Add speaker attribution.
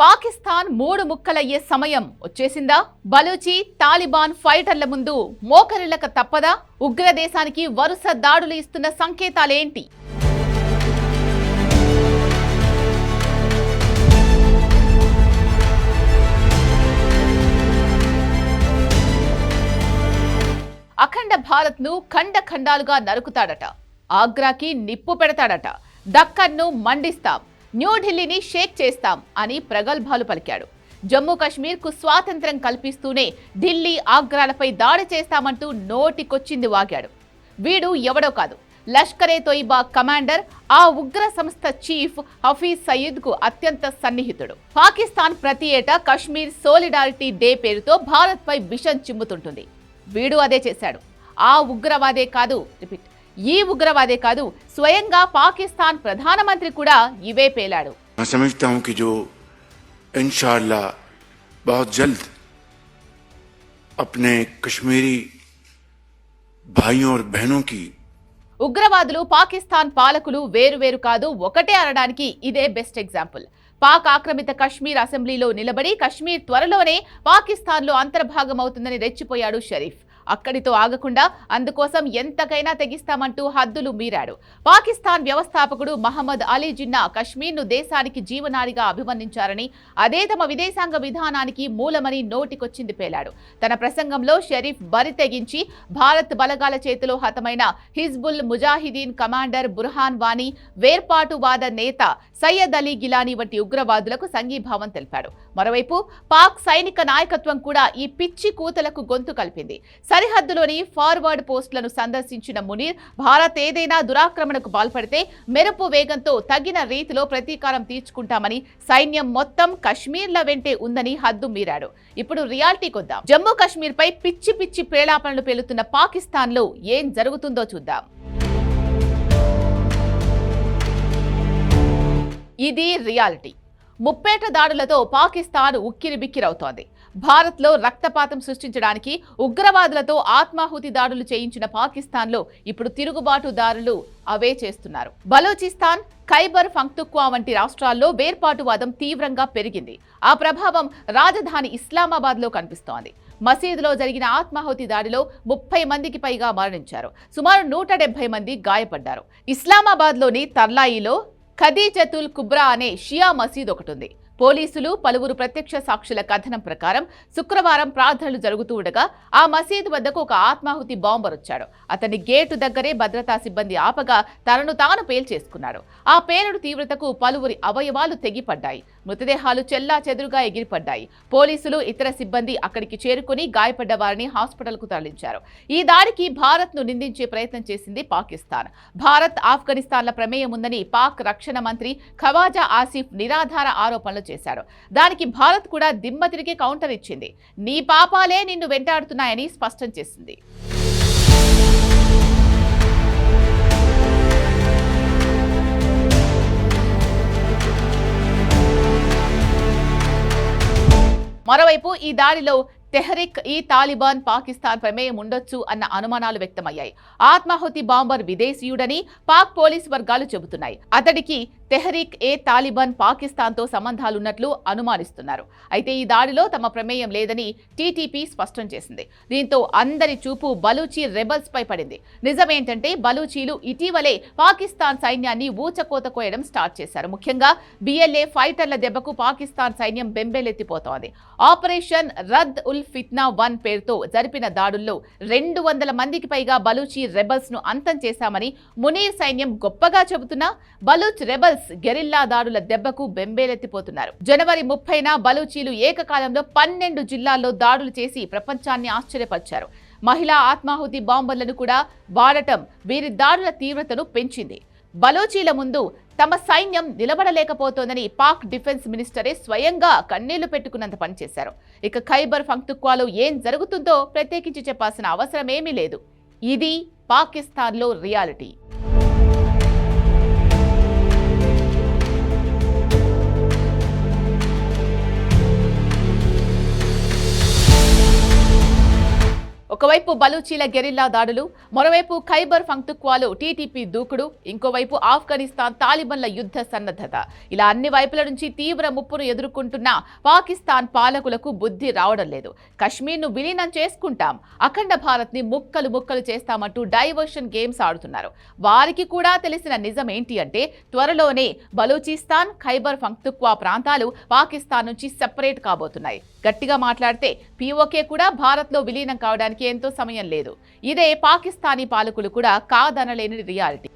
Speaker 1: పాకిస్తాన్ మూడు ముక్కలయ్యే సమయం వచ్చేసిందా? బలూచి తాలిబాన్ ఫైటర్ల ముందు మోకరిల్లక తప్పదా? ఉగ్రదేశానికి వరుస దాడులు ఇస్తున్న సంకేతాలేంటి? అఖండ భారత్ ను ఖండ ఖండాలుగా నరుకుతాడట, ఆగ్రాకి నిప్పు పెడతాడట, దక్కన్ను మండిస్తాం, న్యూఢిల్లీని షేక్ చేస్తాం అని ప్రగల్భాలు పలికాడు. జమ్మూ కశ్మీర్కు స్వాతంత్ర్యం కల్పిస్తూనే ఢిల్లీ ఆగ్రాలపై దాడి చేస్తామంటూ నోటికొచ్చింది వాగాడు. వీడు ఎవడో కాదు, లష్కరే తోయిబా కమాండర్, ఆ ఉగ్ర సంస్థ చీఫ్ హఫీజ్ సయీద్ కు అత్యంత సన్నిహితుడు. పాకిస్తాన్ ప్రతి ఏటా కశ్మీర్ సోలిడారిటీ డే పేరుతో భారత్ పై విషం చిమ్ముతుంటుంది. వీడు అదే చేశాడు. ఆ ఉగ్రవాదే కాదు, ఈ ఉగ్రవాదే కాదు, స్వయంగా పాకిస్తాన్ ప్రధానమంత్రి కూడా ఇవే పేలాడు.
Speaker 2: मैं समझता हूं कि जो इंशाअल्लाह बहुत जल्द अपने कश्मीरी भाइयों और बहनों की
Speaker 1: ఉగ్రవాదులు పాకిస్తాన్ పాలకులు వేరువేరు కాదు, ఒకటే అనడానికి ఇదే బెస్ట్ ఎగ్జాంపుల్. పాక్ ఆక్రమిత కశ్మీర్ అసెంబ్లీలో నిలబడి కశ్మీర్ త్వరలోనే పాకిస్తాన్లో అంతర్భాగమవుతుందని రెచ్చిపోయాడు షరీఫ్. అక్కడితో ఆగకుండా అందుకోసం ఎంతకైనా తెగిస్తామంటూ హద్దులు మీరాడు. పాకిస్తాన్ వ్యవస్థాపకుడు మహమ్మద్ అలీ జిన్నా కశ్మీర్ను దేశానికి జీవనాడిగా అభివర్ణించారని, అదే తమ విదేశాంగ విధానానికి మూలమని నోటికొచ్చింది పేలాడు. తన ప్రసంగంలో షరీఫ్ బరి తెగించి భారత్ బలగాల చేతిలో హతమైన హిజ్బుల్ ముజాహిదీన్ కమాండర్ బుర్హాన్ వానీ, వేర్పాటువాద నేత సయ్యద్ అలీ గిలానీ వంటి ఉగ్రవాదులకు సంఘీభావం తెలిపాడు. మరోవైపు పాక్ సైనిక నాయకత్వం కూడా ఈ పిచ్చి కూతలకు గొంతు కలిపింది. సరిహద్దులోని ఫార్వర్డ్ పోస్టులను సందర్శించిన మునీర్, భారత్ ఏదైనా దురాక్రమణకు పాల్పడితే మెరుపు వేగంతో తగిన రీతిలో ప్రతీకారం తీర్చుకుంటామని, సైన్యం మొత్తం కశ్మీర్ల వెంటే ఉందని హద్దు మీరాడు. ఇప్పుడు రియాలిటీకి వద్దాం. జమ్మూ కశ్మీర్ పై పిచ్చి పిచ్చి ప్రేలాపనలు పేలుతున్న పాకిస్తాన్ లో ఏం జరుగుతుందో చూద్దాం. ఇది రియాలిటీ. ముప్పేట దాడులతో పాకిస్తాన్ ఉక్కిరిబిక్కిరవుతోంది. భారత్లో రక్తపాతం సృష్టించడానికి ఉగ్రవాదులతో ఆత్మాహుతి దాడులు చేయించిన పాకిస్తాన్లో ఇప్పుడు తిరుగుబాటుదారులు అవే చేస్తున్నారు. బలూచిస్తాన్, ఖైబర్ పఖ్తూన్ఖ్వా వంటి రాష్ట్రాల్లో వేర్పాటువాదం తీవ్రంగా పెరిగింది. ఆ ప్రభావం రాజధాని ఇస్లామాబాద్లో కనిపిస్తోంది. మసీదులో జరిగిన ఆత్మాహుతి దాడిలో 30 మందికి పైగా మరణించారు. సుమారు 170 మంది గాయపడ్డారు. ఇస్లామాబాద్లోని తర్లాయిలో ఖదీజతుల్ కుబ్రా అనే షియా మసీద్ ఒకటుంది. పోలీసులు, పలువురు ప్రత్యక్ష సాక్షుల కథనం ప్రకారం శుక్రవారం ప్రార్థనలు జరుగుతూ ఉండగా ఆ మసీదు వద్దకు ఒక ఆత్మాహుతి బాంబర్ వచ్చాడు. అతని గేటు దగ్గరే భద్రతా సిబ్బంది ఆపగా తనను తాను పేల్చేసుకున్నాడు. ఆ పేలుడు తీవ్రతకు పలువురి అవయవాలు తెగిపడ్డాయి. మృతదేహాలు చెల్లా చెదురుగా ఎగిరిపడ్డాయి. పోలీసులు, ఇతర సిబ్బంది అక్కడికి చేరుకుని గాయపడ్డ వారిని హాస్పిటల్కు తరలించారు. ఈ దాడికి భారత్ను నిందించే ప్రయత్నం చేసింది పాకిస్తాన్. భారత్, ఆఫ్ఘనిస్తాన్ల ప్రమేయం ఉందని పాక్ రక్షణ మంత్రి ఖవాజా ఆసిఫ్ నిరాధార ఆరోపణలు చేశాడు. దానికి భారత్ కూడా దిమ్మ తిరిగి కౌంటర్ ఇచ్చింది. నీ పాపాలే నిన్ను వెంటాడుతున్నాయని స్పష్టం చేసింది. మరోవైపు ఈ దాడిలో తెహ్రిక్ ఈ తాలిబాన్ పాకిస్తాన్ ప్రమేయం ఉండొచ్చు అన్న అనుమానాలు వ్యక్తమయ్యాయి. ఆత్మాహుతి బాంబర్ విదేశీయుడని పాక్ పోలీసు వర్గాలు చెబుతున్నాయి. అతడికి తెహ్రిక్ ఏ తాలిబాన్ పాకిస్తాన్తో సంబంధాలున్నట్లు అనుమానిస్తున్నారు. అయితే ఈ దాడిలో తమ ప్రమేయం లేదని టీటీపీ స్పష్టం చేసింది. దీంతో అందరి చూపు బలూచి రెబల్స్ పై పడింది. నిజమేంటంటే బలూచీలు ఇటీవలే పాకిస్తాన్ సైన్యాన్ని ఊచకోత కోయడం స్టార్ట్ చేశారు. ముఖ్యంగా బిఎల్ఏ ఫైటర్ల దెబ్బకు పాకిస్తాన్ సైన్యం బెంబేలెత్తిపోతోంది. ఆపరేషన్ రద్ ఉల్ ఫిత్నా 1 పేరుతో జరిపిన దాడుల్లో 200 మందికి పైగా బలూచి రెబల్స్ ను అంతం చేశామని మునీర్ సైన్యం గొప్పగా చెబుతున్నా బలూచ్ రెబల్స్ గెరిల్లా దాడుల దెబ్బకు బెంబేలెత్తిపోతున్నారు. జనవరి 30న బలూచీలు ఏకకాలంలో 12 జిల్లాల్లో దాడులు చేసి ప్రపంచాన్ని ఆశ్చర్యపరిచారు. మహిళా ఆత్మాహుతి బాంబర్లను కూడా వాడటం వీరి దాడుల తీవ్రతను పెంచింది. బలూచీల ముందు తమ సైన్యం నిలబడలేకపోతోందని పాక్ డిఫెన్స్ మినిస్టరే స్వయంగా కన్నీళ్లు పెట్టుకున్నంత పనిచేశారు. ఇక ఖైబర్ పఖ్తూన్ఖ్వాలో ఏం జరుగుతుందో ప్రత్యేకించి చెప్పాల్సిన అవసరమేమీ లేదు. ఇది పాకిస్తాన్లో రియాలిటీ. ఒకవైపు బలూచీల గెరిల్లా దాడులు, మరోవైపు ఖైబర్ పఖ్తూన్ఖ్వాలో టీటీపీ దూకుడు, ఇంకోవైపు ఆఫ్ఘనిస్తాన్ తాలిబన్ల యుద్ధ సన్నద్ధత. ఇలా అన్ని వైపుల నుంచి తీవ్ర ముప్పును ఎదుర్కొంటున్న పాకిస్తాన్ పాలకులకు బుద్ధి రావడం లేదు. కశ్మీర్ను విలీనం చేసుకుంటాం, అఖండ భారత్ని ముక్కలు ముక్కలు చేస్తామంటూ డైవర్షన్ గేమ్స్ ఆడుతున్నారు. వారికి కూడా తెలిసిన నిజం ఏంటి అంటే త్వరలోనే బలూచిస్తాన్, ఖైబర్ పఖ్తూన్ఖ్వా ప్రాంతాలు పాకిస్తాన్ నుంచి సెపరేట్ కాబోతున్నాయి. గట్టిగా మాట్లాడితే పీఓకే కూడా భారత్లో విలీనం కావడానికి ఎంతో సమయం లేదు. ఇదే పాకిస్తానీ పాలకులు కూడా కాదనలేని రియాలిటీ.